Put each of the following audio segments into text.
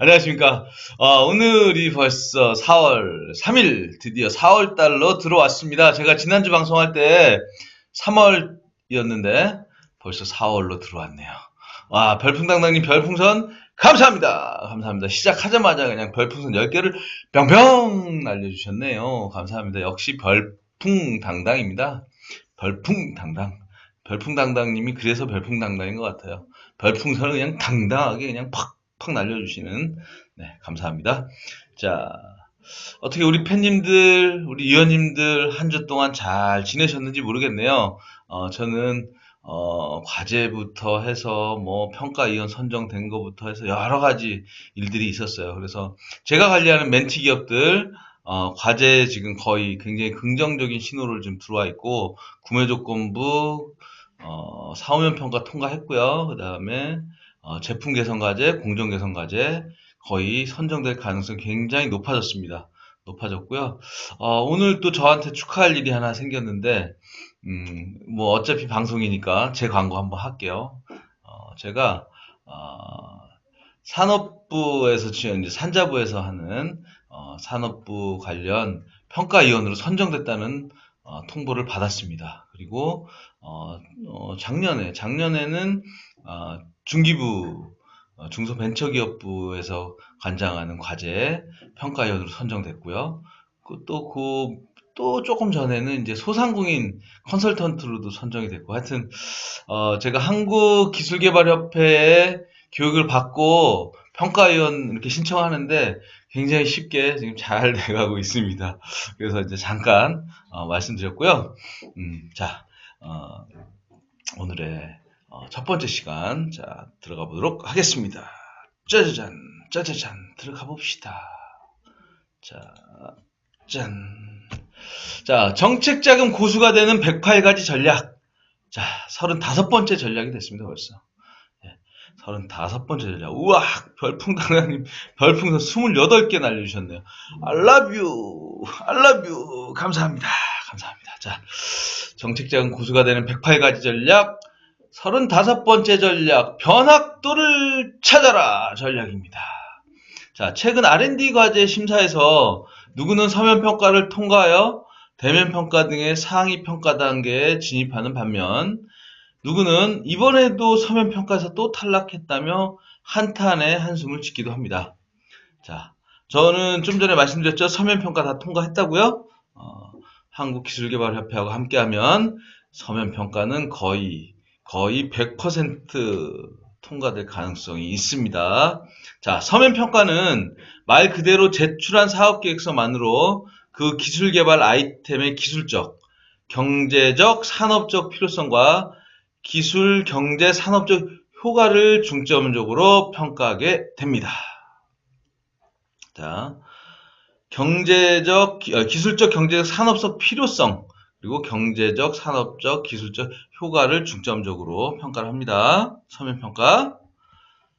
안녕하십니까. 오늘이 벌써 4월 3일, 드디어 4월 달로 들어왔습니다. 제가 지난주 방송할 때 3월이었는데 벌써 4월로 들어왔네요. 와, 별풍당당님 별풍선 감사합니다. 감사합니다. 시작하자마자 그냥 별풍선 10개를 병병 날려주셨네요. 감사합니다. 역시 별풍당당입니다. 별풍당당. 별풍당당님이 그래서 별풍당당인 것 같아요. 별풍선을 그냥 당당하게 그냥 팍팍 날려주시는, 네, 감사합니다. 자, 어떻게 우리 팬님들, 우리 위원님들 한 주 동안 잘 지내셨는지 모르겠네요. 저는, 과제부터 해서 뭐 평가위원 선정된 거부터 해서 여러 가지 일들이 있었어요. 그래서 제가 관리하는 멘티 기업들, 과제 지금 거의 굉장히 긍정적인 신호를 좀 들어와 있고, 구매 조건부, 사후면 평가 통과했고요. 그 다음에 제품 개선 과제, 공정 개선 과제 거의 선정될 가능성이 굉장히 높아졌습니다. 높아졌고요. 오늘 또 저한테 축하할 일이 하나 생겼는데, 뭐 어차피 방송이니까 제 광고 한번 할게요. 제가 산업부에서 지금 이제 산자부에서 하는 산업부 관련 평가위원으로 선정됐다는 통보를 받았습니다. 그리고 작년에는 중기부 중소벤처기업부에서 관장하는 과제 평가위원으로 선정됐고요. 또 조금 전에는 이제 소상공인 컨설턴트로도 선정이 됐고, 하여튼 제가 한국기술개발협회에 교육을 받고 평가위원 이렇게 신청하는데 굉장히 쉽게 지금 잘 돼가고 있습니다. 그래서 이제 잠깐 말씀드렸고요. 자, 오늘의 첫 번째 시간, 자, 들어가 보도록 하겠습니다. 짜자잔, 짜자잔, 들어가 봅시다. 자, 짠. 자, 정책자금 고수가 되는 108가지 전략. 자, 35번째 전략이 됐습니다, 벌써. 35번째 전략. 우와, 별풍당당님, 별풍선 28개 날려주셨네요. I love you, I love you. 감사합니다. 감사합니다. 자, 정책자금 고수가 되는 108가지 전략. 35번째 전략, 변학도를 찾아라 전략입니다. 자, 최근 R&D 과제 심사에서 누구는 서면평가를 통과하여 대면평가 등의 상위 평가 단계에 진입하는 반면, 누구는 이번에도 서면평가에서 또 탈락했다며 한탄의 한숨을 짓기도 합니다. 자, 저는 좀 전에 말씀드렸죠. 서면평가 다 통과했다고요? 한국기술개발협회하고 함께하면 서면평가는 거의 100% 통과될 가능성이 있습니다. 자, 서면평가는 말 그대로 제출한 사업계획서만으로 그 기술개발 아이템의 기술적, 경제적, 산업적 필요성과 기술, 경제, 산업적 효과를 중점적으로 평가하게 됩니다. 자, 기술적, 경제적, 산업적 필요성, 그리고 경제적, 산업적, 기술적 효과를 중점적으로 평가를 합니다. 서면평가.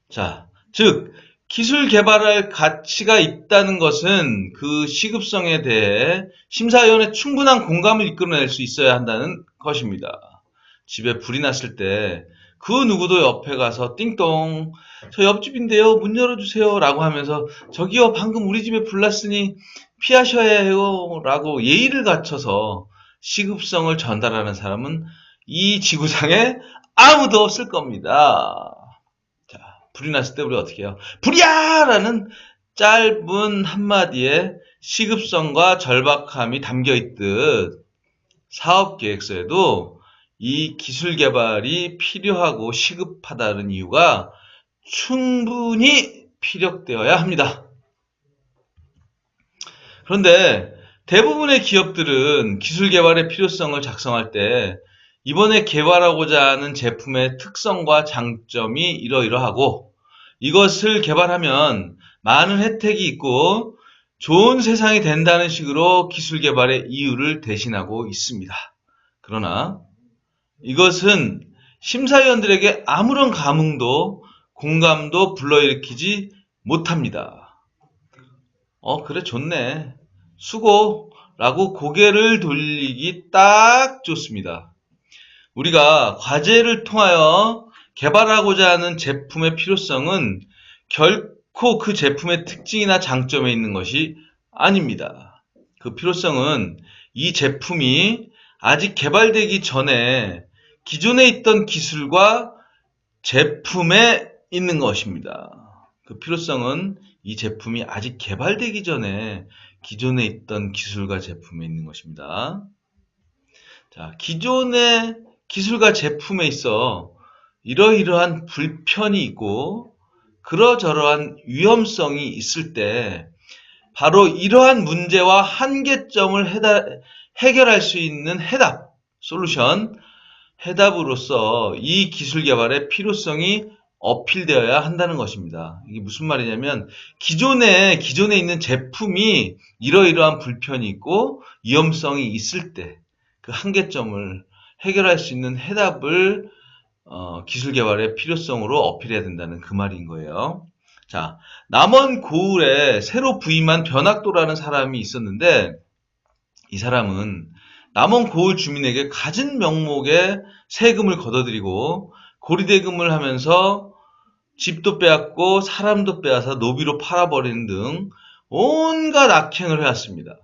자, 즉, 기술 개발할 가치가 있다는 것은 그 시급성에 대해 심사위원회 충분한 공감을 이끌어낼 수 있어야 한다는 것입니다. 집에 불이 났을 때 그 누구도 옆에 가서 띵동, 저 옆집인데요, 문 열어주세요 라고 하면서 저기요, 방금 우리 집에 불 났으니 피하셔야 해요 라고 예의를 갖춰서 시급성을 전달하는 사람은 이 지구상에 아무도 없을 겁니다. 자, 불이 났을 때 우리 어떻게 해요? 불이야! 라는 짧은 한마디에 시급성과 절박함이 담겨있듯 사업계획서에도 이 기술 개발이 필요하고 시급하다는 이유가 충분히 피력되어야 합니다. 그런데 대부분의 기업들은 기술 개발의 필요성을 작성할 때 이번에 개발하고자 하는 제품의 특성과 장점이 이러이러하고 이것을 개발하면 많은 혜택이 있고 좋은 세상이 된다는 식으로 기술 개발의 이유를 대신하고 있습니다. 그러나 이것은 심사위원들에게 아무런 감흥도 공감도 불러일으키지 못합니다. 그래, 좋네. 수고라고 고개를 돌리기 딱 좋습니다. 우리가 과제를 통하여 개발하고자 하는 제품의 필요성은 그 제품의 특징이나 장점에 있는 것이 아닙니다. 그 필요성은 이 제품이 아직 개발되기 전에 기존에 있던 기술과 제품에 있는 것입니다. 그 필요성은 이 제품이 아직 개발되기 전에 기존에 있던 기술과 제품에 있는 것입니다. 자, 기존의 기술과 제품에 있어 이러이러한 불편이 있고 그러저러한 위험성이 있을 때 바로 이러한 문제와 한계점을 해결할 수 있는 솔루션, 해답으로서 이 기술 개발의 필요성이 어필되어야 한다는 것입니다. 이게 무슨 말이냐면 기존에 있는 제품이 이러이러한 불편이 있고 위험성이 있을 때 그 한계점을 해결할 수 있는 해답을 기술 개발의 필요성으로 어필해야 된다는 그 말인 거예요. 자, 남원 고을에 새로 부임한 변학도라는 사람이 있었는데 이 사람은 남원 고을 주민에게 갖은 명목에 세금을 걷어들이고 고리대금을 하면서 집도 빼앗고 사람도 빼앗아 노비로 팔아버리는 등 온갖 악행을 해왔습니다.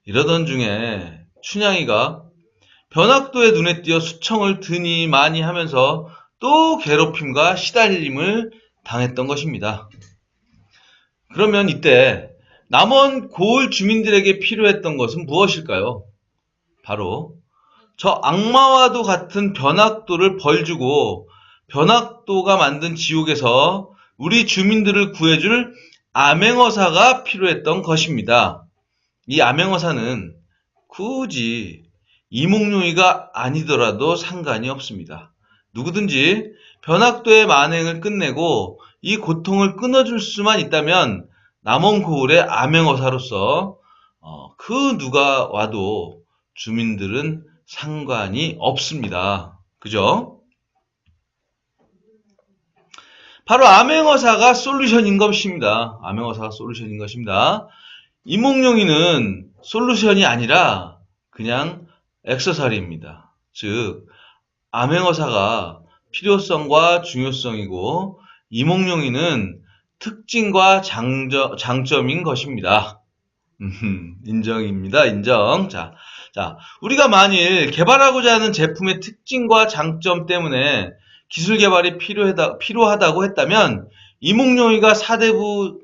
이러던 중에 춘향이가 변학도의 눈에 띄어 수청을 드니 많이 하면서 또 괴롭힘과 시달림을 당했던 것입니다. 그러면 이때 남원 고을 주민들에게 필요했던 것은 무엇일까요? 바로 저 악마와도 같은 변학도를 벌주고 변학도가 만든 지옥에서 우리 주민들을 구해줄 암행어사가 필요했던 것입니다. 이 암행어사는 굳이 이몽룡이가 아니더라도 상관이 없습니다. 누구든지 변학도의 만행을 끝내고 이 고통을 끊어줄 수만 있다면 남원 고을의 암행어사로서 그 누가 와도 주민들은 상관이 없습니다. 그죠? 바로 암행어사가 솔루션인 것입니다. 암행어사가 솔루션인 것입니다. 이몽룡이는 솔루션이 아니라 그냥 액세서리입니다. 즉 암행어사가 필요성과 중요성이고 이몽룡이는 특징과 장점인 것입니다. 인정입니다. 인정. 자, 우리가 만일 개발하고자 하는 제품의 특징과 장점 때문에 기술 개발이 필요하다고 했다면 이몽룡이가 사대부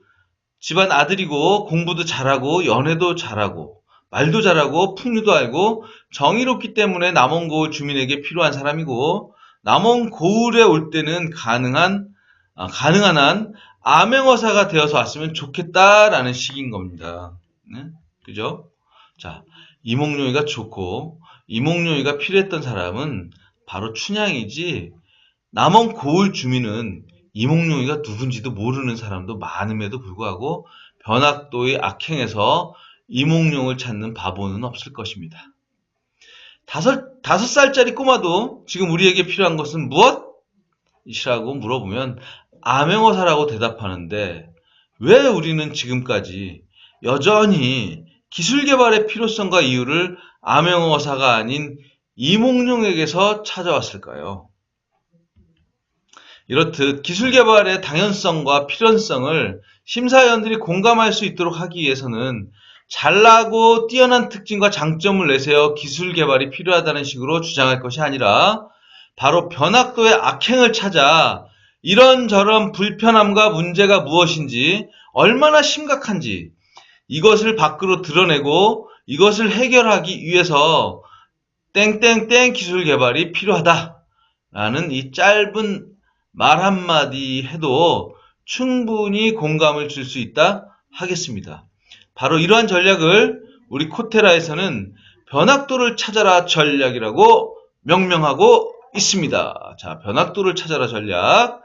집안 아들이고 공부도 잘하고 연애도 잘하고 말도 잘하고 풍류도 알고 정의롭기 때문에 남원 고을 주민에게 필요한 사람이고 남원 고을에 올 때는 가능한 한 암행어사가 되어서 왔으면 좋겠다라는 식인 겁니다. 네? 그죠? 자, 이몽룡이가 좋고 이몽룡이가 필요했던 사람은 바로 춘향이지 남원 고을 주민은 이몽룡이가 누군지도 모르는 사람도 많음에도 불구하고 변학도의 악행에서 이몽룡을 찾는 바보는 없을 것입니다. 5살짜리 꼬마도 지금 우리에게 필요한 것은 무엇이라고 물어보면 암행어사라고 대답하는데 왜 우리는 지금까지 여전히 기술 개발의 필요성과 이유를 암행어사가 아닌 이몽룡에게서 찾아왔을까요? 이렇듯 기술 개발의 당연성과 필연성을 심사위원들이 공감할 수 있도록 하기 위해서는 잘나고 뛰어난 특징과 장점을 내세워 기술 개발이 필요하다는 식으로 주장할 것이 아니라 바로 변학도의 악행을 찾아 이런저런 불편함과 문제가 무엇인지 얼마나 심각한지 이것을 밖으로 드러내고 이것을 해결하기 위해서 땡땡땡 기술 개발이 필요하다라는 이 짧은 말 한마디 해도 충분히 공감을 줄 수 있다 하겠습니다. 바로 이러한 전략을 우리 코테라에서는 변학도를 찾아라 전략이라고 명명하고 있습니다. 자, 변학도를 찾아라 전략.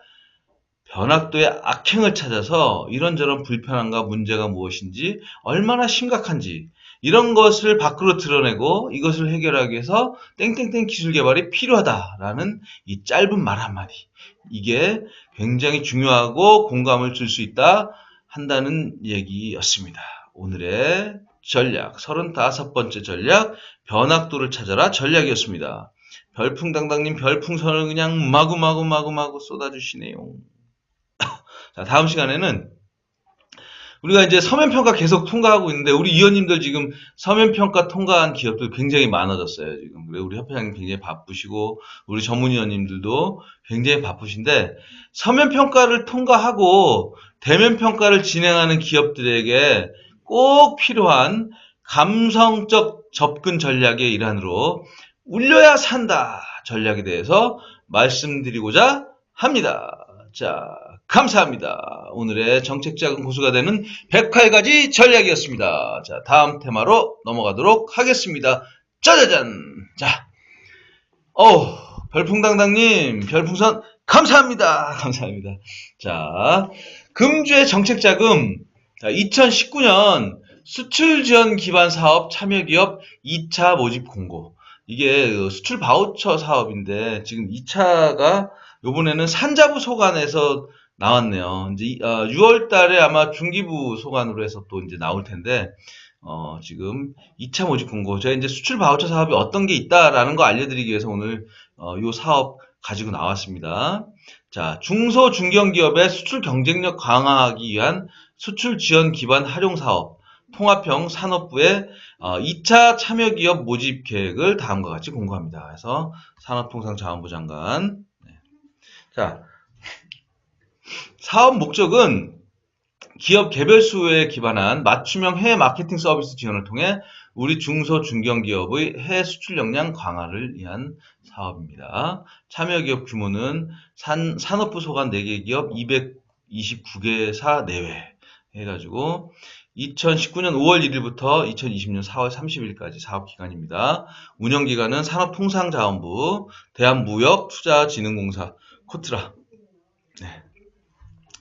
변학도의 악행을 찾아서 이런저런 불편함과 문제가 무엇인지 얼마나 심각한지 이런 것을 밖으로 드러내고 이것을 해결하기 위해서 땡땡땡 기술 개발이 필요하다라는 이 짧은 말 한마디 이게 굉장히 중요하고 공감을 줄 수 있다 한다는 얘기였습니다. 오늘의 전략 35번째 전략 변학도를 찾아라 전략이었습니다. 별풍당당님 별풍선을 그냥 마구마구 쏟아주시네요. 자, 다음 시간에는 우리가 이제 서면평가 계속 통과하고 있는데, 우리 위원님들 지금 서면평가 통과한 기업들 굉장히 많아졌어요, 지금. 그리고 우리 협회장님 굉장히 바쁘시고, 우리 전문위원님들도 굉장히 바쁘신데, 서면평가를 통과하고, 대면평가를 진행하는 기업들에게 꼭 필요한 감성적 접근 전략의 일환으로, 울려야 산다 전략에 대해서 말씀드리고자 합니다. 자, 감사합니다. 오늘의 정책자금 고수가 되는 108가지 전략이었습니다. 자, 다음 테마로 넘어가도록 하겠습니다. 짜자잔! 자, 별풍당당님, 별풍선 감사합니다. 감사합니다. 자, 금주의 정책자금, 자, 2019년 수출 지원 기반 사업 참여기업 2차 모집 공고. 이게 수출 바우처 사업인데, 지금 2차가 요번에는 산자부 소관에서 나왔네요. 이제 6월 달에 아마 중기부 소관으로 해서 또 이제 나올 텐데, 지금 2차 모집 공고. 제가 이제 수출 바우처 사업이 어떤 게 있다라는 거 알려드리기 위해서 오늘, 요 사업 가지고 나왔습니다. 자, 중소 중견기업의 수출 경쟁력 강화하기 위한 수출 지원 기반 활용 사업, 통합형 산업부의 2차 참여기업 모집 계획을 다음과 같이 공고합니다. 그래서 산업통상자원부 장관. 네. 자, 사업 목적은 기업 개별 수요에 기반한 맞춤형 해외 마케팅 서비스 지원을 통해 우리 중소 중견기업의 해외 수출 역량 강화를 위한 사업입니다. 참여기업 규모는 산업부 소관 4개 기업 229개사 내외 해가지고 2019년 5월 1일부터 2020년 4월 30일까지 사업기간입니다. 운영기관은 산업통상자원부, 대한무역투자진흥공사, 코트라. 네.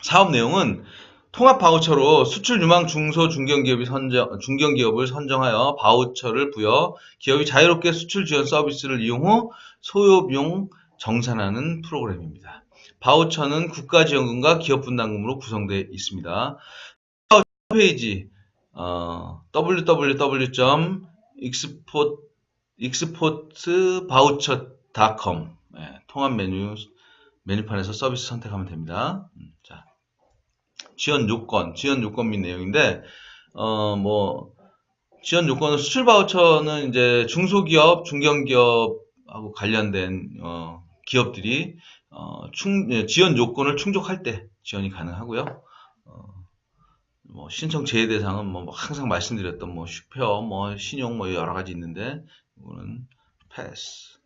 사업 내용은 통합 바우처로 수출 유망 중소 중견기업을 선정하여 바우처를 부여 기업이 자유롭게 수출 지원 서비스를 이용 후 소요비용 정산하는 프로그램입니다. 바우처는 국가지원금과 기업분담금으로 구성되어 있습니다. 홈페이지 www.exportvoucher.com 통합 메뉴판에서 서비스 선택하면 됩니다. 자, 지원 요건 및 내용인데, 지원 요건은 수출 바우처는 이제 중소기업, 중견기업하고 관련된, 기업들이, 지원 요건을 충족할 때 지원이 가능하고요. 신청 제외 대상은 항상 말씀드렸던 슈페어, 신용 여러 가지 있는데, 이거는 패스.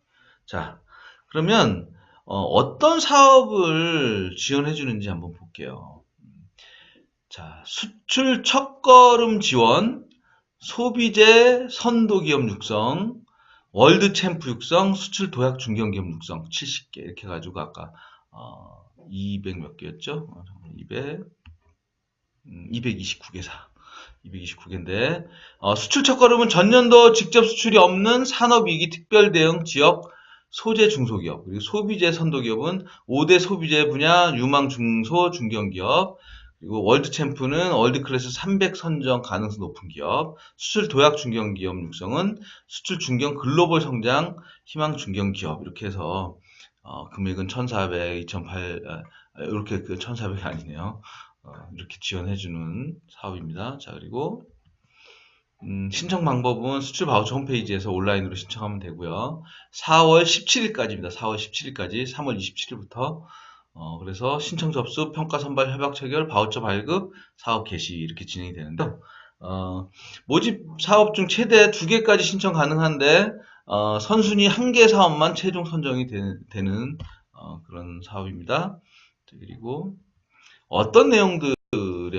자, 그러면, 어떤 사업을 지원해 주는지 한번 볼게요. 자, 수출 첫걸음 지원, 소비재 선도기업 육성, 월드 챔프 육성, 수출 도약 중견기업 육성 70개 이렇게 해가지고 아까 200 몇 개였죠? 229개사. 229개인데 수출 첫걸음은 전년도 직접 수출이 없는 산업위기 특별대응 지역 소재 중소기업, 그리고 소비재 선도기업은 5대 소비재 분야 유망 중소 중견기업, 그리고 월드 챔프는 월드클래스 300 선정 가능성 높은 기업, 수출 도약 중견기업 육성은 수출 중견 글로벌 성장 희망 중견기업, 이렇게 해서 금액은 1,400, 2,800, 이렇게 1,400이 아니네요. 이렇게 지원해주는 사업입니다. 자, 그리고 신청 방법은 수출 바우처 홈페이지에서 온라인으로 신청하면 되고요. 4월 17일까지입니다. 4월 17일까지, 3월 27일부터. 그래서 신청 접수, 평가 선발, 협약 체결, 바우처 발급, 사업 개시 이렇게 진행이 되는데, 모집 사업 중 최대 2개까지 신청 가능한데, 선순위 1개 사업만 최종 선정이 되는 그런 사업입니다. 그리고 어떤 내용들의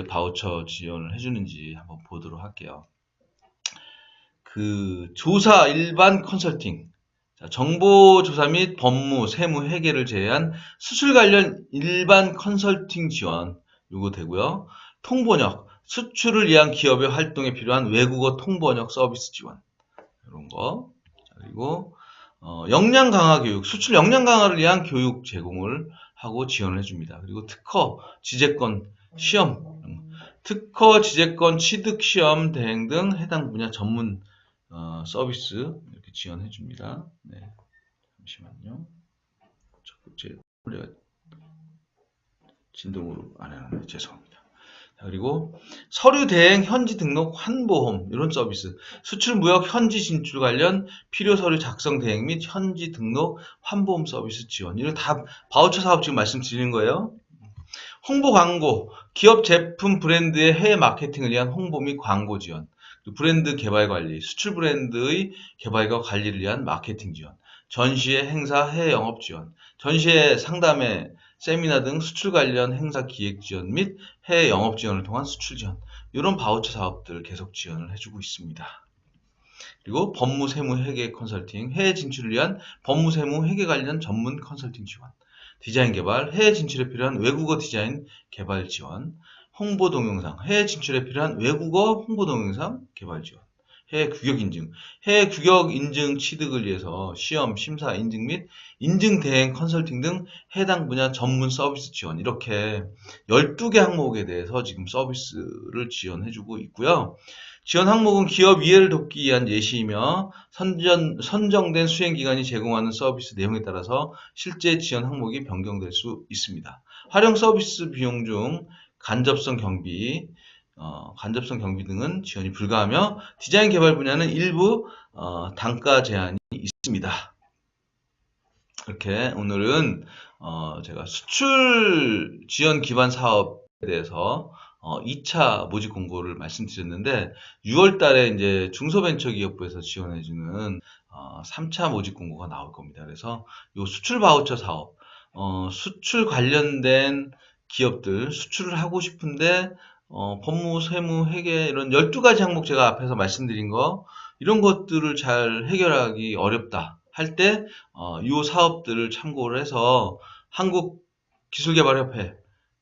바우처 지원을 해주는지 한번 보도록 할게요. 조사 일반 컨설팅, 정보조사 및 법무, 세무, 회계를 제외한 수출 관련 일반 컨설팅 지원 요거 되고요. 통번역, 수출을 위한 기업의 활동에 필요한 외국어 통번역 서비스 지원 이런 거. 그리고 역량 강화 교육, 수출 역량 강화를 위한 교육 제공을 하고 지원을 해줍니다. 그리고 특허, 지재권 시험, 특허, 지재권 취득 시험 대행 등 해당 분야 전문 서비스 이렇게 지원해 줍니다. 네, 잠시만요. 적극 진동으로 안 해놨네. 죄송합니다. 그리고 서류 대행 현지 등록 환보험 이런 서비스, 수출 무역 현지 진출 관련 필요 서류 작성 대행 및 현지 등록 환보험 서비스 지원. 이거 다 바우처 사업 지금 말씀드리는 거예요. 홍보 광고, 기업 제품 브랜드의 해외 마케팅을 위한 홍보 및 광고 지원. 브랜드 개발 관리, 수출 브랜드의 개발과 관리를 위한 마케팅 지원. 전시회, 행사, 해외 영업 지원. 전시회, 상담회, 세미나 등 수출 관련 행사 기획 지원 및 해외 영업 지원을 통한 수출 지원. 이런 바우처 사업들을 계속 지원을 해주고 있습니다. 그리고 법무, 세무, 회계 컨설팅, 해외 진출을 위한 법무, 세무, 회계 관련 전문 컨설팅 지원. 디자인 개발, 해외 진출에 필요한 외국어 디자인 개발 지원. 홍보 동영상, 해외 진출에 필요한 외국어 홍보 동영상 개발 지원. 해외 규격 인증, 해외 규격 인증 취득을 위해서 시험, 심사, 인증 및 인증 대행 컨설팅 등 해당 분야 전문 서비스 지원. 이렇게 12개 항목에 대해서 지금 서비스를 지원해주고 있고요. 지원 항목은 기업 이해를 돕기 위한 예시이며 선정된 수행기관이 제공하는 서비스 내용에 따라서 실제 지원 항목이 변경될 수 있습니다. 활용 서비스 비용 중 간접성 경비 등은 지원이 불가하며 디자인 개발 분야는 일부 단가 제한이 있습니다. 이렇게 오늘은 제가 수출 지원 기반 사업에 대해서 2차 모집 공고를 말씀드렸는데 6월 달에 이제 중소벤처기업부에서 지원해주는 3차 모집 공고가 나올 겁니다. 그래서 이 수출 바우처 사업, 수출 관련된 기업들, 수출을 하고 싶은데 법무, 세무, 회계 이런 12가지 항목 제가 앞에서 말씀드린 거 이런 것들을 잘 해결하기 어렵다 할 때 이 사업들을 참고를 해서 한국기술개발협회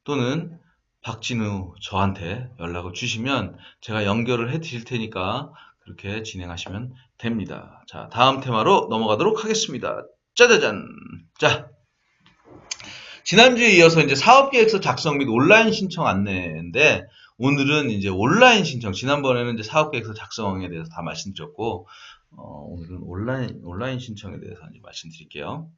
또는 박진우 저한테 연락을 주시면 제가 연결을 해 드릴 테니까 그렇게 진행하시면 됩니다. 자, 다음 테마로 넘어가도록 하겠습니다. 짜자잔! 자, 지난주에 이어서 이제 사업계획서 작성 및 온라인 신청 안내인데 오늘은 이제 온라인 신청, 지난번에는 이제 사업계획서 작성에 대해서 다 말씀드렸고 오늘은 온라인 신청에 대해서 이제 말씀드릴게요.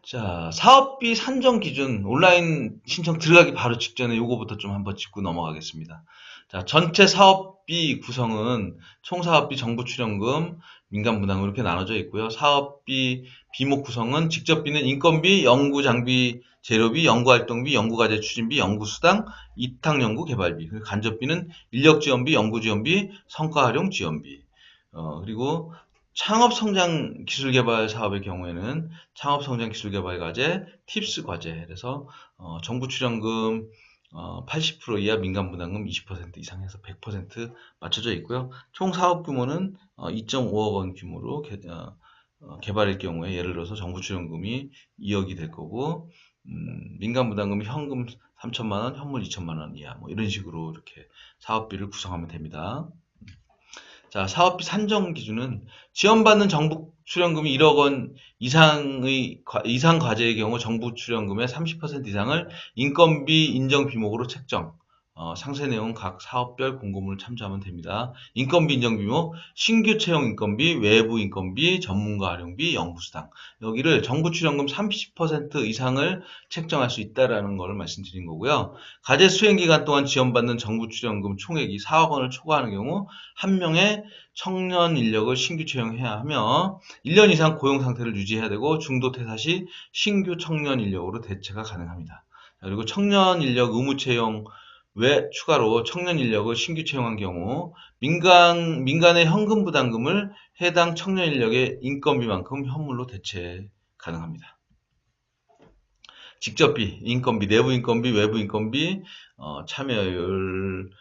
자, 사업비 산정 기준 온라인 신청 들어가기 바로 직전에 요거부터 좀 한번 짚고 넘어가겠습니다. 자, 전체 사업비 구성은 총 사업비, 정부 출연금, 민간 부담금 이렇게 나눠져 있고요. 사업비 비목 구성은 직접비는 인건비, 연구 장비 재료비, 연구활동비, 연구과제 추진비, 연구수당, 이탁연구 개발비, 그리고 간접비는 인력지원비, 연구지원비, 성과활용 지원비. 그리고 창업성장 기술개발 사업의 경우에는 창업성장 기술개발 과제, 팁스 과제, 그래서 정부 출연금 80% 이하, 민간 부담금 20% 이상 해서 100% 맞춰져 있고요. 총 사업 규모는 2.5억 원 규모로 개발일 경우에 예를 들어서 정부 출연금이 2억이 될 거고 민간 부담금이 현금 3천만 원, 현물 2천만 원 이하 뭐 이런 식으로 이렇게 사업비를 구성하면 됩니다. 자, 사업비 산정 기준은 지원받는 정부 출연금이 1억 원 이상 과제의 경우 정부 출연금의 30% 이상을 인건비 인정 비목으로 책정. 상세 내용 각 사업별 공고문을 참조하면 됩니다. 인건비 인정 비목, 신규 채용 인건비, 외부 인건비, 전문가 활용비, 연구수당. 여기를 정부 출연금 30% 이상을 책정할 수 있다라는 것을 말씀드린 거고요. 과제 수행 기간 동안 지원받는 정부 출연금 총액이 4억 원을 초과하는 경우 한 명의 청년 인력을 신규 채용해야 하며 1년 이상 고용 상태를 유지해야 되고 중도 퇴사 시 신규 청년 인력으로 대체가 가능합니다. 그리고 청년 인력 의무 채용 외 추가로 청년 인력을 신규 채용한 경우 민간의 현금 부담금을 해당 청년 인력의 인건비만큼 현물로 대체 가능합니다. 직접비, 인건비, 내부 인건비, 외부 인건비, 참여율,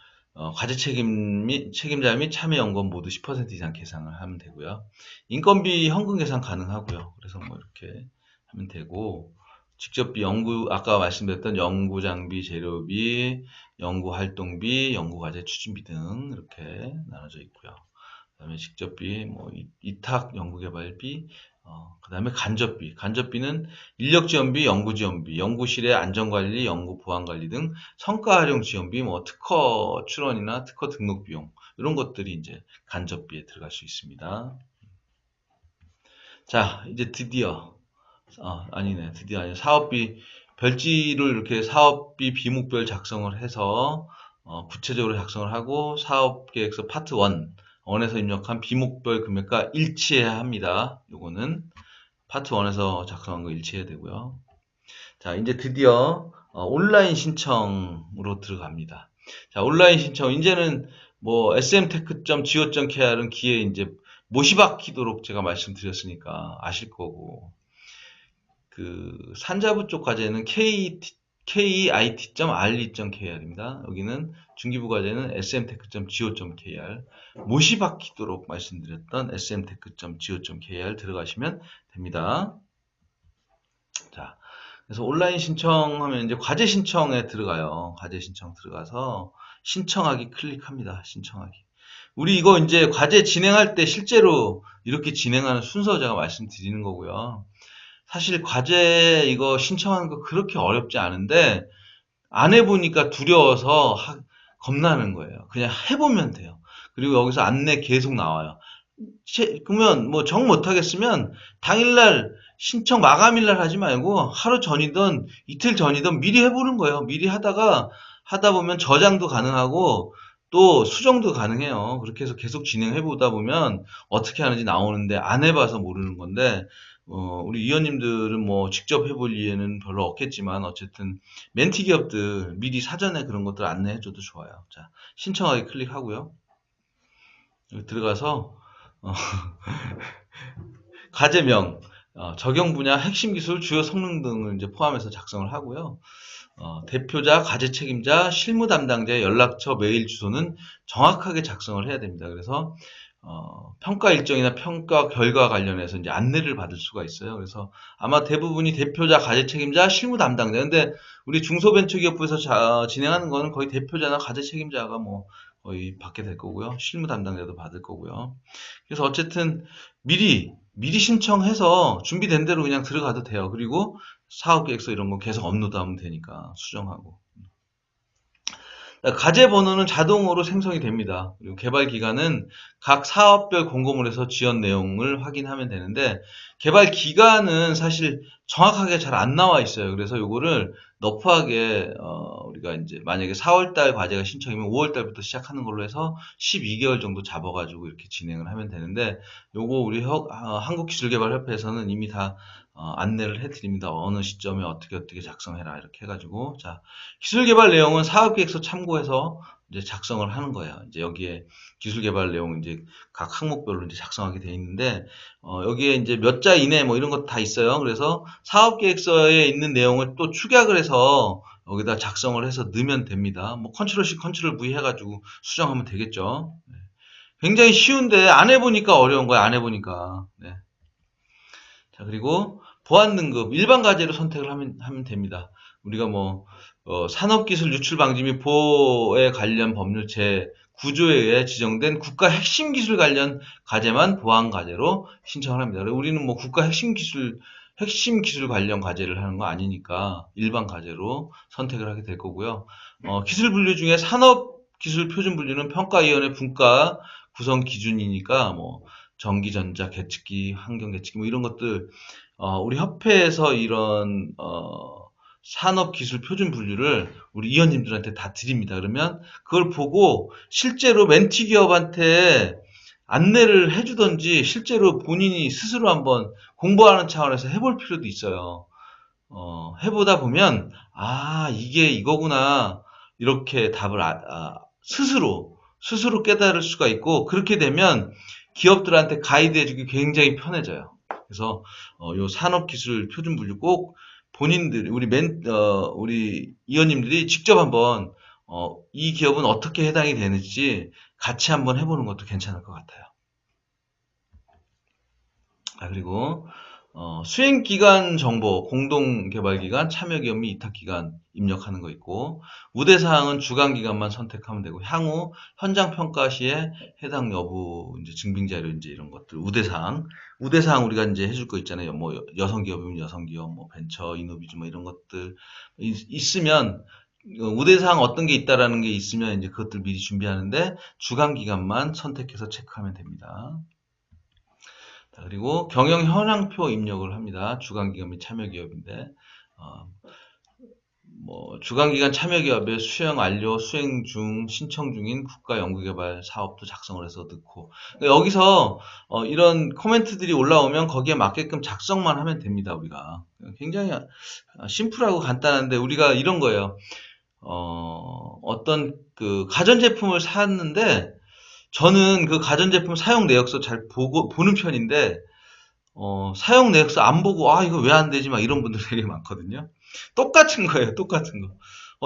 과제 책임자 및 참여 연금 모두 10% 이상 계산을 하면 되고요. 인건비 현금 계산 가능하고요. 그래서 뭐 이렇게 하면 되고, 직접비 아까 말씀드렸던 연구 장비 재료비, 연구 활동비, 연구 과제 추진비 등 이렇게 나눠져 있고요. 그다음에 직접비, 뭐 이탁 연구 개발비, 그다음에 간접비는 인력 지원비, 연구 지원비, 연구실의 안전관리, 연구 보안관리 등 성과 활용 지원비, 뭐 특허 출원이나 특허 등록 비용 이런 것들이 이제 간접비에 들어갈 수 있습니다. 자, 이제 드디어 아니네. 사업비 별지를 이렇게 사업비 비목별 작성을 해서 구체적으로 작성을 하고 사업계획서 파트 1에서 입력한 비목별 금액과 일치해야 합니다. 요거는 파트 1에서 작성한 거 일치해야 되고요. 자, 이제 드디어 온라인 신청으로 들어갑니다. 자, 온라인 신청 이제는 뭐 smtech.go.kr은 기에 이제 못이 박히도록 제가 말씀드렸으니까 아실 거고, 그 산자부 쪽 과제는 kit.re.kr입니다. 여기는 중기부 과제는 smtech.go.kr, 못이 박히도록 말씀드렸던 smtech.go.kr 들어가시면 됩니다. 자, 그래서 온라인 신청하면 이제 과제 신청에 들어가요. 과제 신청 들어가서 신청하기 클릭합니다. 신청하기. 우리 이거 이제 과제 진행할 때 실제로 이렇게 진행하는 순서 제가 말씀드리는 거고요. 사실 과제 이거 신청하는 거 그렇게 어렵지 않은데 안 해보니까 두려워서 겁나는 거예요. 그냥 해보면 돼요. 그리고 여기서 안내 계속 나와요. 그러면 뭐 정 못하겠으면 당일날 신청 마감일날 하지 말고 하루 전이든 이틀 전이든 미리 해보는 거예요. 미리 하다 보면 저장도 가능하고 또 수정도 가능해요. 그렇게 해서 계속 진행해보다 보면 어떻게 하는지 나오는데 안 해봐서 모르는 건데, 우리 위원님들은 뭐 직접 해볼 이해는 별로 없겠지만 어쨌든 멘티 기업들 미리 사전에 그런 것들 안내해줘도 좋아요. 자, 신청하기 클릭하고요. 여기 들어가서 과제명, 적용 분야, 핵심 기술, 주요 성능 등을 이제 포함해서 작성을 하고요. 대표자, 과제 책임자, 실무 담당자의 연락처, 메일 주소는 정확하게 작성을 해야 됩니다. 그래서 평가 일정이나 평가 결과 관련해서 이제 안내를 받을 수가 있어요. 그래서 아마 대부분이 대표자, 과제 책임자, 실무 담당자. 근데 우리 중소벤처기업부에서 진행하는 거는 거의 대표자나 과제 책임자가 뭐 거의 받게 될 거고요. 실무 담당자도 받을 거고요. 그래서 어쨌든 미리 신청해서 준비된 대로 그냥 들어가도 돼요. 그리고 사업계획서 이런 거 계속 업로드하면 되니까 수정하고. 과제 번호는 자동으로 생성이 됩니다. 그리고 개발 기간은 각 사업별 공고문에서 지원 내용을 확인하면 되는데, 개발 기간은 사실 정확하게 잘 안 나와 있어요. 그래서 요거를 너프하게 우리가 이제 만약에 4월달 과제가 신청이면 5월달부터 시작하는 걸로 해서 12개월 정도 잡아가지고 이렇게 진행을 하면 되는데, 요거 우리 한국기술개발협회에서는 이미 다 안내를 해드립니다. 어느 시점에 어떻게 작성해라 이렇게 해가지고. 자, 기술개발 내용은 사업계획서 참고해서 이제 작성을 하는 거예요. 이제 여기에 기술개발 내용 이제 각 항목별로 이제 작성하게 돼 있는데, 여기에 이제 몇 자 이내 뭐 이런 것 다 있어요. 그래서 사업계획서에 있는 내용을 또 축약을 해서 여기다 작성을 해서 넣으면 됩니다. 뭐 컨트롤 C, 컨트롤 V 해가지고 수정하면 되겠죠. 네. 굉장히 쉬운데 안 해보니까 어려운 거야. 안 해보니까. 네. 자, 그리고 보안 등급 일반 과제로 선택을 하면 됩니다. 우리가 뭐 산업기술 유출 방지 및 보호에 관련 법률 제9조에 의해 지정된 국가 핵심 기술 관련 과제만 보안 과제로 신청을 합니다. 우리는 뭐 국가 핵심 기술 관련 과제를 하는 거 아니니까 일반 과제로 선택을 하게 될 거고요. 기술 분류 중에 산업기술 표준 분류는 평가위원회 분과 구성 기준이니까 뭐 전기, 전자, 계측기, 환경 계측기 뭐 이런 것들 우리 협회에서 이런 산업기술 표준 분류를 우리 위원님들한테 다 드립니다. 그러면 그걸 보고 실제로 멘티 기업한테 안내를 해주던지 실제로 본인이 스스로 한번 공부하는 차원에서 해볼 필요도 있어요. 해보다 보면 이게 이거구나 이렇게 답을 스스로 깨달을 수가 있고, 그렇게 되면 기업들한테 가이드 해주기 굉장히 편해져요. 그래서 요 산업기술 표준 분류 꼭 본인들이 우리 위원님들이 직접 한번 이 기업은 어떻게 해당이 되는지 같이 한번 해보는 것도 괜찮을 것 같아요. 그리고 수행기간 정보, 공동개발기간, 참여기업 및 이탁기간 입력하는 거 있고, 우대사항은 주간기간만 선택하면 되고, 향후 현장평가 시에 해당 여부, 이제 증빙자료, 이제 이런 것들, 우대사항 우리가 이제 해줄 거 있잖아요. 뭐, 여성기업이면 여성기업, 뭐, 벤처, 이노비즈, 뭐, 이런 것들 있으면, 우대사항 어떤 게 있다라는 게 있으면 이제 그것들 미리 준비하는데, 주간기간만 선택해서 체크하면 됩니다. 그리고 경영 현황표 입력을 합니다. 주간기업 및 참여기업인데 주간기관 참여기업의 수행 완료, 수행 중, 신청 중인 국가연구개발 사업도 작성을 해서 넣고, 여기서 이런 코멘트들이 올라오면 거기에 맞게끔 작성만 하면 됩니다, 우리가. 굉장히 심플하고 간단한데, 우리가 이런 거예요. 어떤 그 가전제품을 샀는데, 저는 그 가전제품 사용 내역서 잘 보는 편인데, 사용 내역서 안 보고, 이거 왜 안 되지? 막 이런 분들 되게 많거든요. 똑같은 거예요, 똑같은 거.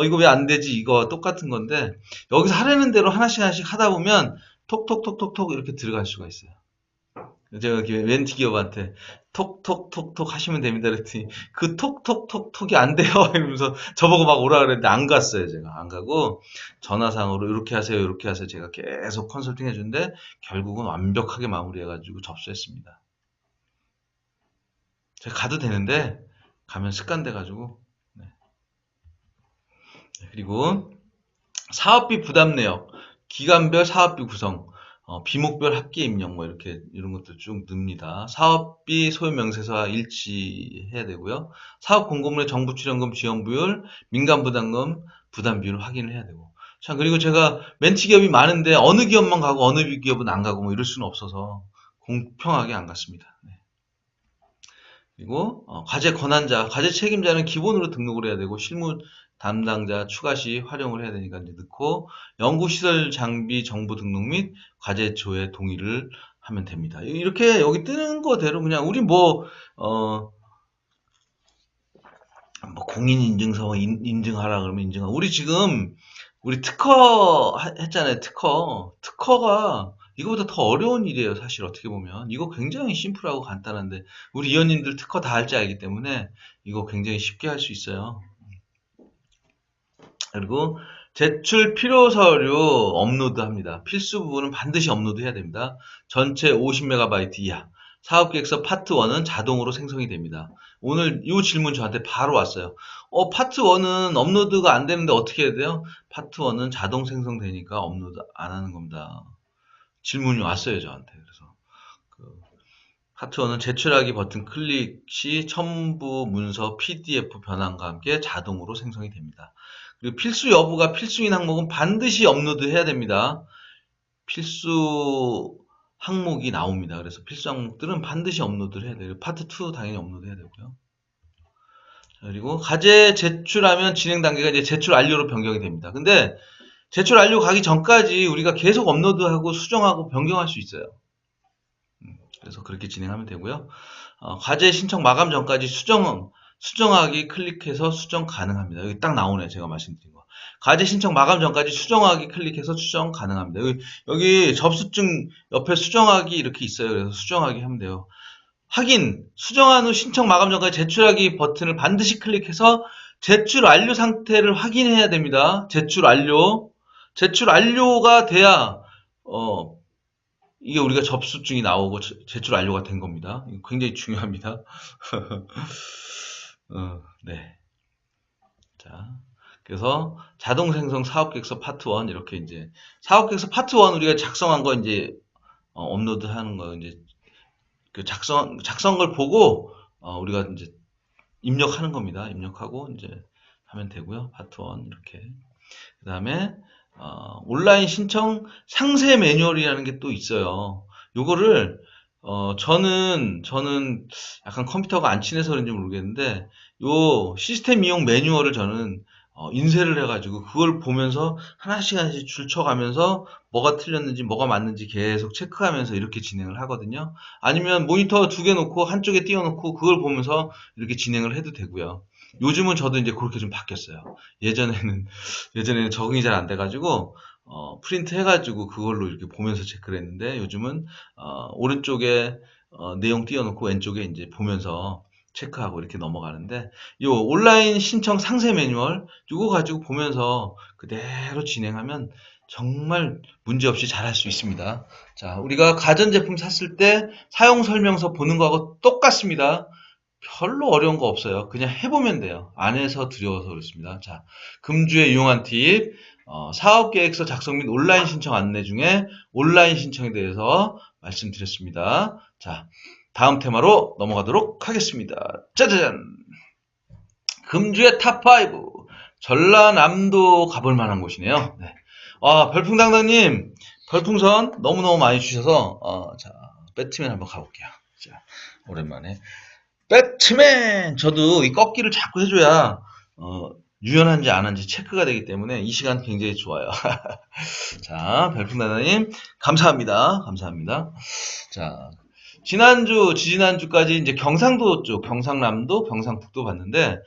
이거 왜 안 되지? 이거 똑같은 건데, 여기서 하려는 대로 하나씩 하나씩 하다 보면, 톡톡톡톡톡 이렇게 들어갈 수가 있어요. 제가 멘티 기업한테 톡톡톡톡 하시면 됩니다. 그랬더니, 그 톡톡톡톡이 안 돼요. 이러면서 저보고 막 오라 그랬는데, 안 갔어요, 제가. 안 가고, 전화상으로 이렇게 하세요, 이렇게 하세요. 제가 계속 컨설팅 해주는데, 결국은 완벽하게 마무리해가지고 접수했습니다. 제가 가도 되는데, 가면 습관돼가지고. 네. 그리고 사업비 부담 내역, 기간별 사업비 구성, 비목별 합계 입력 이런 것들 쭉 넣습니다. 사업비 소요 명세서와 일치해야 되고요. 사업 공고문의 정부 출연금 지원부율, 민간 부담금 부담 비율 확인을 해야 되고. 자, 그리고 제가 멘티 기업이 많은데 어느 기업만 가고 어느 기업은 안 가고 이럴 수는 없어서 공평하게 안 갔습니다. 네. 그리고 과제 권한자, 과제 책임자는 기본으로 등록을 해야 되고 실무 담당자 추가 시 활용을 해야 되니까 이제 넣고 연구시설 장비 정보 등록 및 과제 조회 동의를 하면 됩니다. 이렇게 여기 뜨는 거대로 그냥 우리 공인인증서 인증하라 그러면 인증하고 우리 지금 우리 특허 했잖아요. 특허가 이거보다 더 어려운 일이에요. 사실 어떻게 보면 이거 굉장히 심플하고 간단한데 우리 위원님들 특허 다 할 줄 알기 때문에 이거 굉장히 쉽게 할 수 있어요. 그리고 제출 필요 서류 업로드합니다. 필수 부분은 반드시 업로드해야 됩니다. 전체 50MB 이하. 사업계획서 파트 1은 자동으로 생성이 됩니다. 오늘 이 질문 저한테 바로 왔어요. 파트 1은 업로드가 안 되는데 어떻게 해야 돼요? 파트 1은 자동 생성되니까 업로드 안 하는 겁니다. 질문이 왔어요, 저한테. 그래서 파트 1은 제출하기 버튼 클릭 시 첨부 문서 PDF 변환과 함께 자동으로 생성이 됩니다. 그리고 필수 여부가 필수인 항목은 반드시 업로드해야 됩니다. 필수 항목이 나옵니다. 그래서 필수 항목들은 반드시 업로드를 해야 돼요. 파트 2 당연히 업로드해야 되고요. 그리고 과제 제출하면 진행 단계가 이제 제출 완료로 변경이 됩니다. 근데 제출 완료 가기 전까지 우리가 계속 업로드하고 수정하고 변경할 수 있어요. 그래서 그렇게 진행하면 되고요. 과제 신청 마감 전까지 수정하기 클릭해서 수정 가능합니다. 여기 딱 나오네요. 제가 말씀드린 거. 과제 신청 마감 전까지 수정하기 클릭해서 수정 가능합니다. 여기 접수증 옆에 수정하기 이렇게 있어요. 그래서 수정하기 하면 돼요. 확인, 수정한 후 신청 마감 전까지 제출하기 버튼을 반드시 클릭해서 제출 완료 상태를 확인해야 됩니다. 제출 완료가 돼야 이게 우리가 접수증이 나오고 제출 완료가 된 겁니다. 이거 굉장히 중요합니다. 네. 자, 그래서 자동 생성 사업계획서 파트 1 이렇게 이제 사업계획서 파트 1 우리가 작성한 거 이제 업로드하는 거 이제 그 작성 걸 보고 우리가 이제 입력하는 겁니다. 입력하고 이제 하면 되고요. 파트 1 이렇게. 그다음에 온라인 신청 상세 매뉴얼이라는 게 또 있어요. 요거를 저는 약간 컴퓨터가 안 친해서 그런지 모르겠는데 요 시스템 이용 매뉴얼을 저는 인쇄를 해가지고 그걸 보면서 하나씩 줄쳐가면서 뭐가 틀렸는지 뭐가 맞는지 계속 체크하면서 이렇게 진행을 하거든요. 아니면 모니터 2개 놓고 한쪽에 띄워놓고 그걸 보면서 이렇게 진행을 해도 되고요. 요즘은 저도 이제 그렇게 좀 바뀌었어요. 예전에는 적응이 잘 안 돼가지고 프린트 해가지고 그걸로 이렇게 보면서 체크를 했는데 요즘은 오른쪽에 내용 띄워놓고 왼쪽에 이제 보면서 체크하고 이렇게 넘어가는데 요 온라인 신청 상세 매뉴얼 이거 가지고 보면서 그대로 진행하면 정말 문제없이 잘할 수 있습니다. 자, 우리가 가전제품 샀을 때 사용 설명서 보는 거하고 똑같습니다. 별로 어려운 거 없어요. 그냥 해보면 돼요. 안 해서 두려워서 그렇습니다. 자, 금주에 유용한 팁, 사업계획서 작성 및 온라인 신청 안내 중에 온라인 신청에 대해서 말씀드렸습니다. 자, 다음 테마로 넘어가도록 하겠습니다. 짜자잔! 금주의 탑5! 전라남도 가볼 만한 곳이네요. 네. 별풍당당님, 별풍선 너무너무 많이 주셔서, 자, 배트맨 한번 가볼게요. 자, 오랜만에. 배트맨! 저도 이 꺾기를 자꾸 해줘야, 유연한지 안 한지 체크가 되기 때문에 이 시간 굉장히 좋아요. 자, 별풍당당님, 감사합니다. 감사합니다. 자, 지지난주까지 이제 경상도 쪽, 경상남도, 경상북도 봤는데,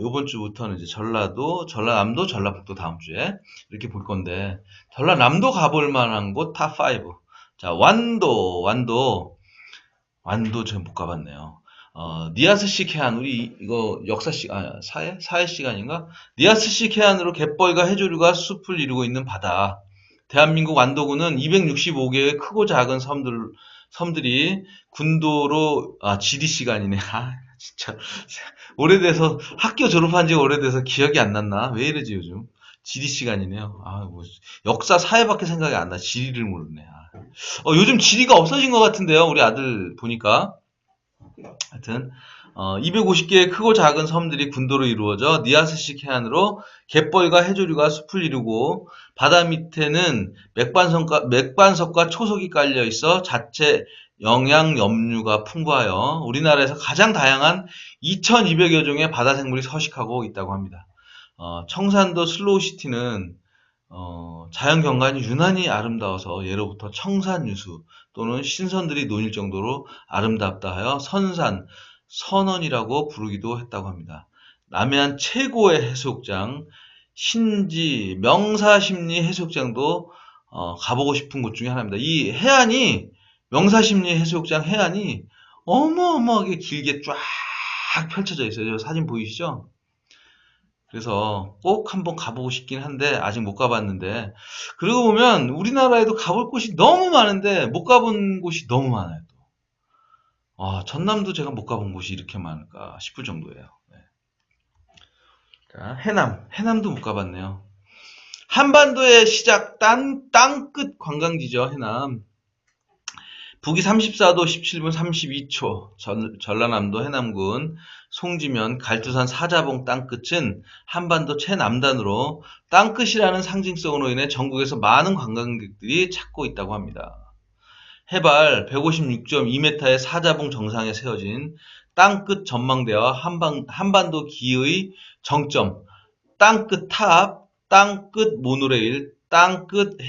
요번 주부터는 이제 전라남도, 전라북도 다음 주에 이렇게 볼 건데, 전라남도 가볼 만한 곳 탑5. 자, 완도 제가 못 가봤네요. 니아스식 해안, 우리 이거 사회 시간인가? 니아스식 해안으로 갯벌과 해조류가 숲을 이루고 있는 바다. 대한민국 완도군은 265개의 크고 작은 섬들이 군도로, 지리 시간이네. 진짜. 오래돼서, 학교 졸업한 지 오래돼서 기억이 안 났나? 왜 이러지, 요즘? 지리 시간이네요. 역사 사회밖에 생각이 안 나. 지리를 모르네. 요즘 지리가 없어진 것 같은데요. 우리 아들 보니까. 하여튼, 250개의 크고 작은 섬들이 군도로 이루어져 니아스식 해안으로 갯벌과 해조류가 숲을 이루고 바다 밑에는 맥반석과 초석이 깔려 있어 자체 영양 염류가 풍부하여 우리나라에서 가장 다양한 2,200여 종의 바다 생물이 서식하고 있다고 합니다. 청산도 슬로우시티는 자연 경관이 유난히 아름다워서 예로부터 청산유수 또는 신선들이 논일 정도로 아름답다 하여 선원이라고 부르기도 했다고 합니다. 남해안 최고의 해수욕장 신지 명사심리 해수욕장도 가보고 싶은 곳 중에 하나입니다. 이 해안이 명사심리 해수욕장 해안이 어마어마하게 길게 쫙 펼쳐져 있어요. 사진 보이시죠? 그래서 꼭 한번 가보고 싶긴 한데 아직 못 가봤는데, 그러고 보면 우리나라에도 가볼 곳이 너무 많은데 못 가본 곳이 너무 많아요. 또. 전남도 제가 못 가본 곳이 이렇게 많을까 싶을 정도예요. 네. 자, 해남도 못 가봤네요. 한반도의 시작 땅끝 관광지죠. 해남. 북위 34도 17분 32초, 전라남도 해남군 송지면 갈두산 사자봉 땅끝은 한반도 최남단으로 땅끝이라는 상징성으로 인해 전국에서 많은 관광객들이 찾고 있다고 합니다. 해발 156.2m의 사자봉 정상에 세워진 땅끝 전망대와 한반도 기의 정점, 땅끝 탑, 땅끝 모노레일, 땅끝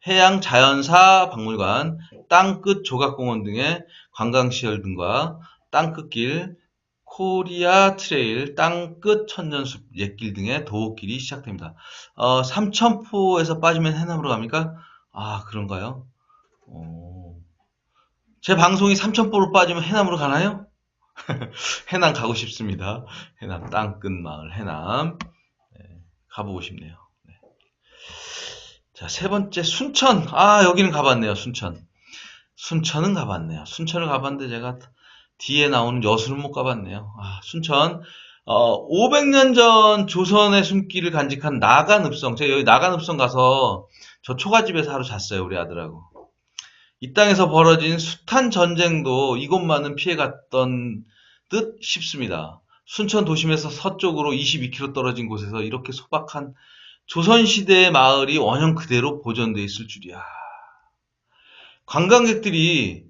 해양자연사 박물관, 땅끝 조각공원 등의 관광시설 등과 땅끝길, 코리아 트레일, 땅끝 천년숲, 옛길 등의 도보길이 시작됩니다. 삼천포에서 빠지면 해남으로 갑니까? 그런가요? 제 방송이 삼천포로 빠지면 해남으로 가나요? 해남 가고 싶습니다. 해남 땅끝 마을 해남. 네, 가보고 싶네요. 네. 자, 세 번째 순천. 여기는 가봤네요. 순천은 가봤네요. 순천을 가봤는데 제가 뒤에 나오는 여수는 못 가봤네요. 순천. 500년 전 조선의 숨길을 간직한 나간읍성. 제가 여기 나간읍성 가서 저 초가집에서 하루 잤어요. 우리 아들하고. 이 땅에서 벌어진 숱한 전쟁도 이곳만은 피해갔던 듯 싶습니다. 순천 도심에서 서쪽으로 22km 떨어진 곳에서 이렇게 소박한 조선시대의 마을이 원형 그대로 보존되어 있을 줄이야. 관광객들이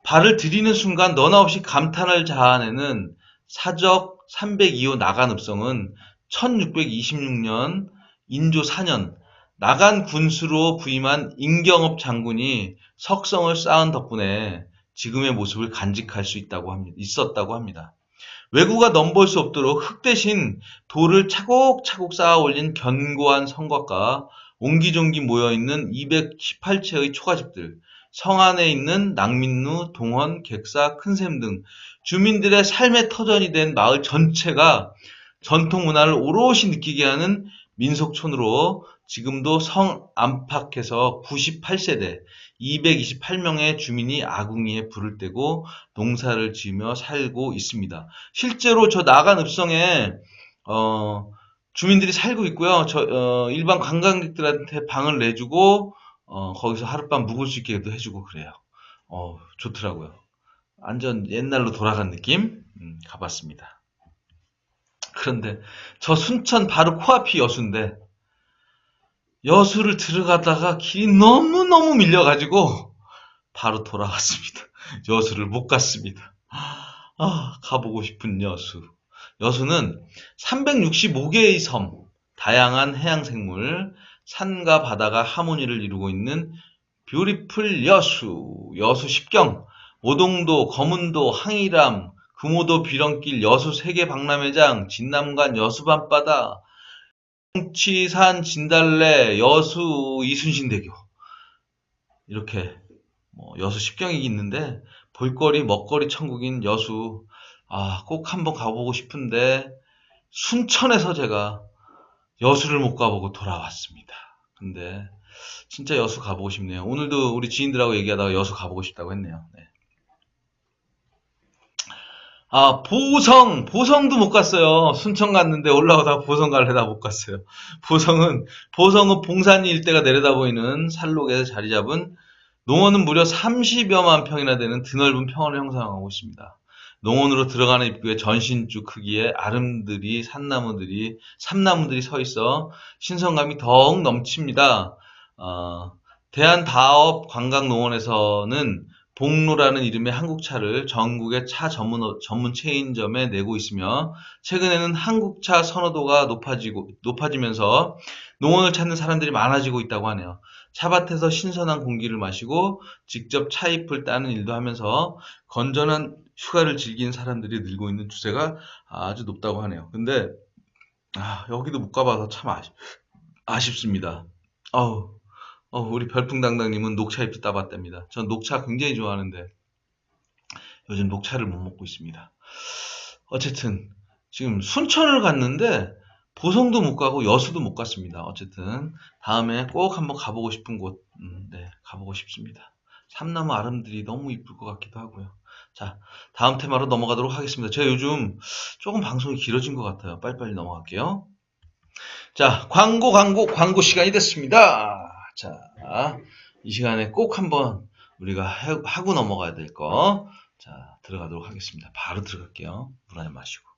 발을 들이는 순간 너나 없이 감탄을 자아내는 사적 302호 나간읍성은 1626년 인조 4년 나간 군수로 부임한 임경업 장군이 석성을 쌓은 덕분에 지금의 모습을 간직할 수 있었다고 합니다. 왜구가 넘볼 수 없도록 흙 대신 돌을 차곡차곡 쌓아 올린 견고한 성곽과 옹기종기 모여있는 218채의 초가집들, 성 안에 있는 낭민루, 동원, 객사, 큰샘 등 주민들의 삶의 터전이 된 마을 전체가 전통 문화를 오롯이 느끼게 하는 민속촌으로 지금도 성 안팎에서 98세대 228명의 주민이 아궁이에 불을 떼고 농사를 지으며 살고 있습니다. 실제로 저 나간 읍성에 주민들이 살고 있고요. 일반 관광객들한테 방을 내주고 거기서 하룻밤 묵을 수 있게도 해주고 그래요. 좋더라고요. 완전 옛날로 돌아간 느낌? 가봤습니다. 그런데 저 순천 바로 코앞이 여수인데 여수를 들어가다가 길이 너무너무 밀려가지고 바로 돌아왔습니다. 여수를 못 갔습니다. 가보고 싶은 여수. 여수는 365개의 섬, 다양한 해양생물, 산과 바다가 하모니를 이루고 있는 뷰티풀 여수, 여수 십경, 오동도, 거문도, 항이람, 금오도 비렁길, 여수 세계 박람회장, 진남관 여수 밤바다, 홍치산 진달래, 여수 이순신대교. 이렇게 여수 십경이 있는데 볼거리 먹거리 천국인 여수 꼭 한번 가보고 싶은데 순천에서 제가 여수를 못 가보고 돌아왔습니다. 근데 진짜 여수 가보고 싶네요. 오늘도 우리 지인들하고 얘기하다가 여수 가보고 싶다고 했네요. 네. 보성도 못 갔어요. 순천 갔는데 올라오다가 보성 갈래다 못 갔어요. 보성은 봉산리 일대가 내려다 보이는 산록에 자리 잡은 농원은 무려 30여만 평이나 되는 드넓은 평원을 형성하고 있습니다. 농원으로 들어가는 입구에 전신주 크기의 아름들이 삼나무들이 서 있어 신선감이 더욱 넘칩니다. 대한다업관광농원에서는 봉로라는 이름의 한국차를 전국의 차 전문 체인점에 내고 있으며 최근에는 한국차 선호도가 높아지면서 농원을 찾는 사람들이 많아지고 있다고 하네요. 차밭에서 신선한 공기를 마시고 직접 차잎을 따는 일도 하면서 건전한 휴가를 즐기는 사람들이 늘고 있는 추세가 아주 높다고 하네요. 근데 여기도 못 가봐서 참 아쉽습니다. 우리 별풍당당님은 녹차잎도 따봤답니다. 전 녹차 굉장히 좋아하는데 요즘 녹차를 못 먹고 있습니다. 어쨌든 지금 순천을 갔는데 보성도 못 가고 여수도 못 갔습니다. 어쨌든 다음에 꼭 한번 가보고 싶은 곳, 가보고 싶습니다. 삼나무 아름들이 너무 이쁠 것 같기도 하고요. 자, 다음 테마로 넘어가도록 하겠습니다. 제가 요즘 조금 방송이 길어진 것 같아요. 빨리빨리 넘어갈게요. 자, 광고 시간이 됐습니다. 자, 이 시간에 꼭 한번 우리가 하고 넘어가야 될 거. 자, 들어가도록 하겠습니다. 바로 들어갈게요. 물 한잔 마시고.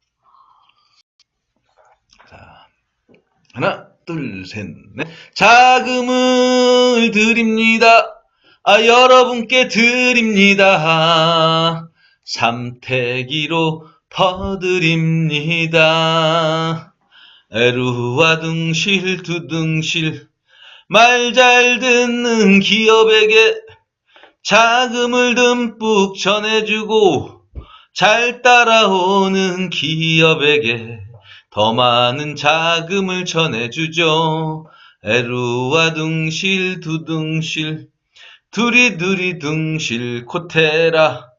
자, 하나, 둘, 셋, 넷. 자금을 드립니다. 여러분께 드립니다. 삼태기로 퍼드립니다. 에루와 둥실 두둥실 말 잘 듣는 기업에게 자금을 듬뿍 전해주고 잘 따라오는 기업에게 더 많은 자금을 전해주죠. 에루와 둥실 두둥실 두리두리 둥실 코테라.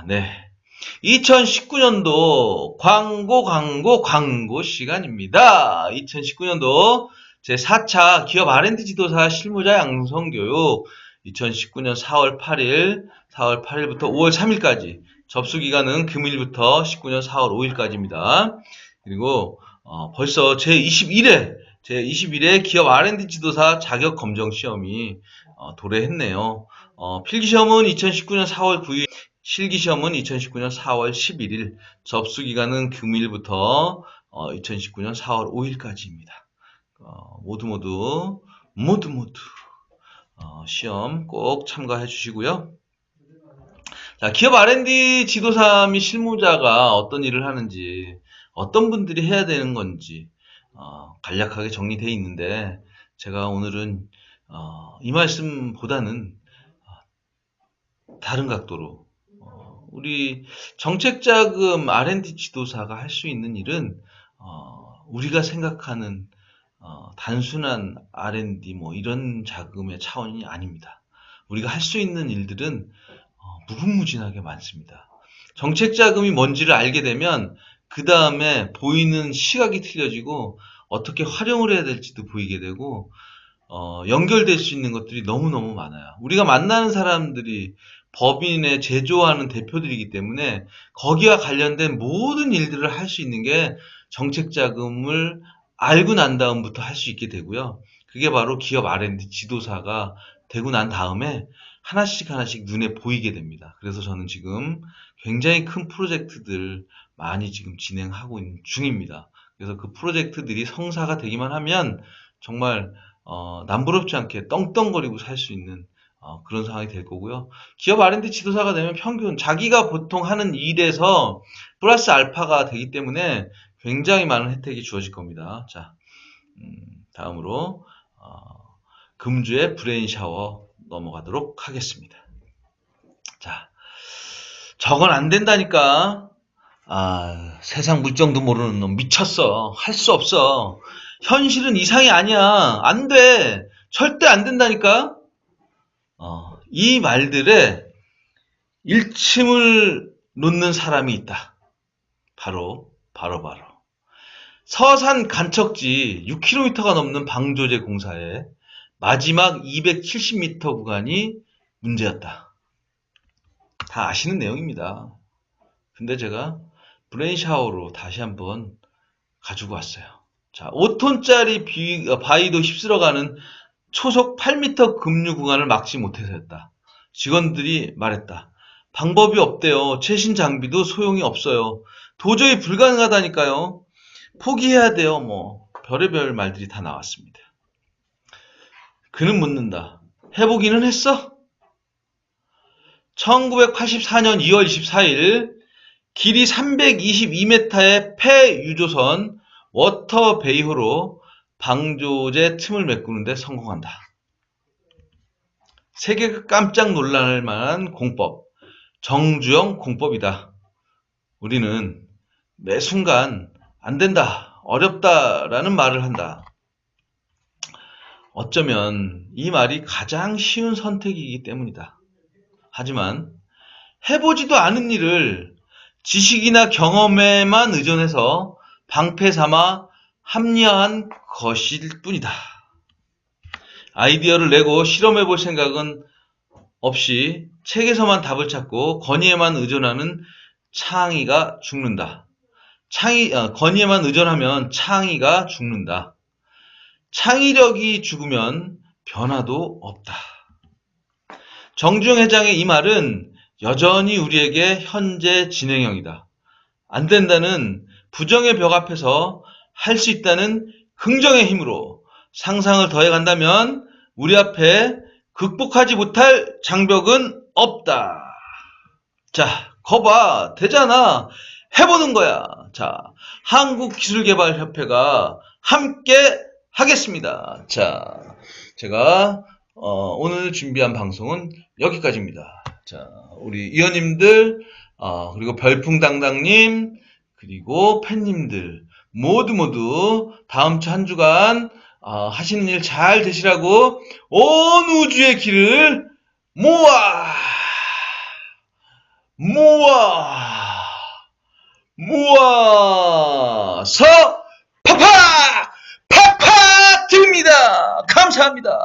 네. 2019년도 광고 시간입니다. 2019년도 제4차 기업 R&D 지도사 실무자 양성교육 2019년 4월 8일부터 5월 3일까지 접수기간은 금일부터 19년 4월 5일까지입니다. 그리고 벌써 제21회 기업 R&D 지도사 자격 검정 시험이 도래했네요. 필기시험은 2019년 4월 9일, 실기시험은 2019년 4월 11일, 접수기간은 금일부터 2019년 4월 5일까지입니다. 모두 시험 꼭 참가해 주시고요. 자, 기업 R&D 지도사 및 실무자가 어떤 일을 하는지, 어떤 분들이 해야 되는 건지 간략하게 정리되어 있는데 제가 오늘은 이 말씀보다는 다른 각도로 우리 정책자금 R&D 지도사가 할 수 있는 일은 우리가 생각하는 단순한 R&D 이런 자금의 차원이 아닙니다. 우리가 할 수 있는 일들은 무궁무진하게 많습니다. 정책자금이 뭔지를 알게 되면 그 다음에 보이는 시각이 틀려지고 어떻게 활용을 해야 될지도 보이게 되고 연결될 수 있는 것들이 너무너무 많아요. 우리가 만나는 사람들이 법인에 제조하는 대표들이기 때문에 거기와 관련된 모든 일들을 할 수 있는 게 정책자금을 알고 난 다음부터 할 수 있게 되고요. 그게 바로 기업 R&D 지도사가 되고 난 다음에 하나씩 눈에 보이게 됩니다. 그래서 저는 지금 굉장히 큰 프로젝트들 많이 지금 진행하고 있는 중입니다. 그래서 그 프로젝트들이 성사가 되기만 하면 정말 남부럽지 않게 떵떵거리고 살 수 있는 그런 상황이 될 거고요. 기업 R&D 지도사가 되면 평균 자기가 보통 하는 일에서 플러스 알파가 되기 때문에 굉장히 많은 혜택이 주어질 겁니다. 자, 다음으로 금주의 브레인 샤워 넘어가도록 하겠습니다. 자, 저건 안 된다니까. 세상 물정도 모르는 놈 미쳤어. 할 수 없어. 현실은 이상이 아니야. 안 돼. 절대 안 된다니까. 이 말들에 일침을 놓는 사람이 있다. 바로. 서산 간척지 6km가 넘는 방조제 공사의 마지막 270m 구간이 문제였다. 다 아시는 내용입니다. 근데 제가 브레인 샤워로 다시 한번 가지고 왔어요. 자, 5톤짜리 바위도 휩쓸어가는 초속 8m 급류 구간을 막지 못해서였다. 직원들이 말했다. 방법이 없대요. 최신 장비도 소용이 없어요. 도저히 불가능하다니까요. 포기해야 돼요. 뭐 별의별 말들이 다 나왔습니다. 그는 묻는다. 해보기는 했어? 1984년 2월 24일 길이 322m의 폐유조선 워터베이호로 방조제 틈을 메꾸는데 성공한다. 세계가 깜짝 놀랄 만한 공법, 정주영 공법이다. 우리는 매 순간 안 된다, 어렵다라는 말을 한다. 어쩌면 이 말이 가장 쉬운 선택이기 때문이다. 하지만 해보지도 않은 일을 지식이나 경험에만 의존해서 방패 삼아 합리화한 것일 뿐이다. 아이디어를 내고 실험해볼 생각은 없이 책에서만 답을 찾고 건의에만 의존하는 창의가 죽는다. 건의에만 의존하면 창의가 죽는다. 창의력이 죽으면 변화도 없다. 정주영 회장의 이 말은 여전히 우리에게 현재 진행형이다. 안 된다는 부정의 벽 앞에서 할 수 있다는 긍정의 힘으로 상상을 더해간다면 우리 앞에 극복하지 못할 장벽은 없다. 자, 거봐. 되잖아. 해보는 거야. 자, 한국기술개발협회가 함께 하겠습니다. 자, 제가 오늘 준비한 방송은 여기까지입니다. 자, 우리 위원님들, 그리고 별풍당당님, 그리고 팬님들 모두 다음 주 한 주간 하시는 일 잘 되시라고 온 우주의 길을 모아서 팍팍 드립니다. 감사합니다.